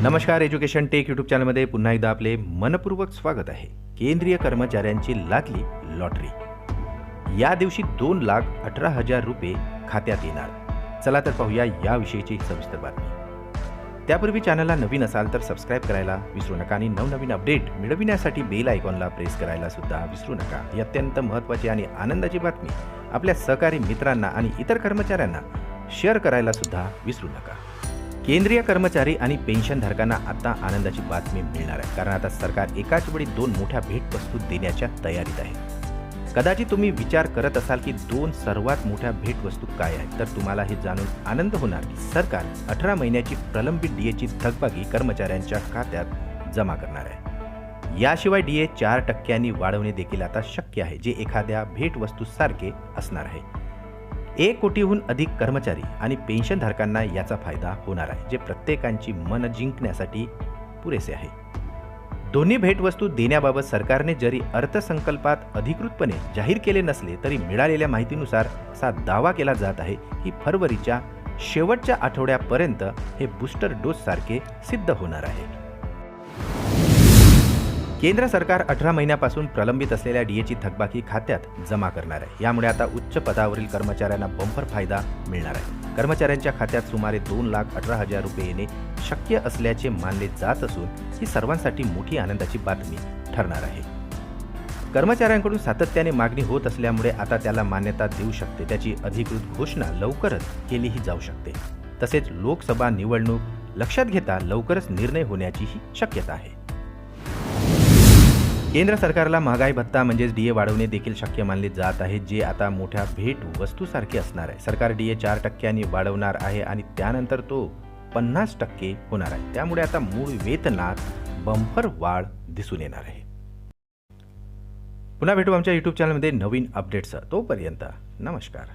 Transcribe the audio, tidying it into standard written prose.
नमस्कार. Education take YouTube चॅनलमध्ये पुन्हा एकदा आपले मनपूर्वक स्वागत आहे. केंद्रीय कर्मचाऱ्यांची लागली लॉटरी. या दिवशी 2,18,000 रुपये खात्यात येणार. चला तर पाहूया याविषयीची सविस्तर बातमी. त्यापूर्वी चॅनलला नवीन असाल तर सबस्क्राईब करायला विसरू नका आणि नवनवीन अपडेट मिळविण्यासाठी बेल आयकॉनला प्रेस करायला सुद्धा विसरू नका. ही अत्यंत महत्त्वाची आणि आनंदाची बातमी आपल्या सहकारी मित्रांना आणि इतर कर्मचाऱ्यांना शेअर करायला सुद्धा विसरू नका. केंद्रीय कर्मचारी आणि पेन्शनधारकांना आता आनंदाची बातमी मिळणार आहे, कारण आता सरकार एकाच वेळी 2 मोठ्या भेटवस्तू देण्याच्या तयारीत आहे. कदाचित तुम्ही विचार करत असाल की 2 सर्वात मोठ्या भेटवस्तू काय आहेत, तर तुम्हाला हे जाणून आनंद होणार की सरकार 18 महिन्याची प्रलंबित डीएची थकबाकी कर्मचाऱ्यांच्या खात्यात जमा करणार आहे. याशिवाय डीए 4% वाढवणे देखील आता शक्य आहे, जे एखाद्या भेटवस्तूसारखे असणार आहे. 1 कोटीहून अधिक कर्मचारी आणि पेन्शनधारकांना याचा फायदा होणार आहे, जे प्रत्येकाची मन जिंकण्यासाठी पुरेसे आहे. दोन्ही भेटवस्तू देण्याबाबत सरकारने जरी अर्थसंकल्पात अधिकृतपणे जाहीर केले नसले, तरी मिळालेल्या माहितीनुसार असा दावा केला जात आहे की फरवरीच्या शेवटच्या आठवड्यापर्यंत हे बूस्टर डोस सारखे सिद्ध होणार आहे. केंद्र सरकार 18 महिन्यापासून प्रलंबित असलेल्या डीएची थकबाकी खात्यात जमा करणार आहे. यामुळे आता उच्च पदावरील कर्मचाऱ्यांना बंपर फायदा मिळणार आहे. कर्मचाऱ्यांच्या खात्यात सुमारे 2,18,000 रुपये येणे शक्य असल्याचे मानले जात असून ही सर्वांसाठी मोठी आनंदाची बातमी ठरणार आहे. कर्मचाऱ्यांकडून सातत्याने मागणी होत असल्यामुळे आता त्याला मान्यता देऊ शकते. त्याची अधिकृत घोषणा लवकरच केलीही जाऊ शकते. तसेच लोकसभा निवडणूक लक्षात घेता लवकरच निर्णय होण्याचीही शक्यता आहे. केंद्र सरकारला महागाई भत्ता म्हणजेच डीए वाढवणे देखील शक्य मानले जात आहे, जे आता मोठ्या भेट वस्तूसारखे असणार आहे. सरकार डीए 4% वाढवणार आहे आणि त्यानंतर तो 50% होणार आहे. त्यामुळे आता मूळ वेतनात बंपर वाढ दिसून येणार आहे. पुन्हा भेटू आमच्या यूट्यूब चॅनलमध्ये नवीन अपडेट्स. तोपर्यंत नमस्कार.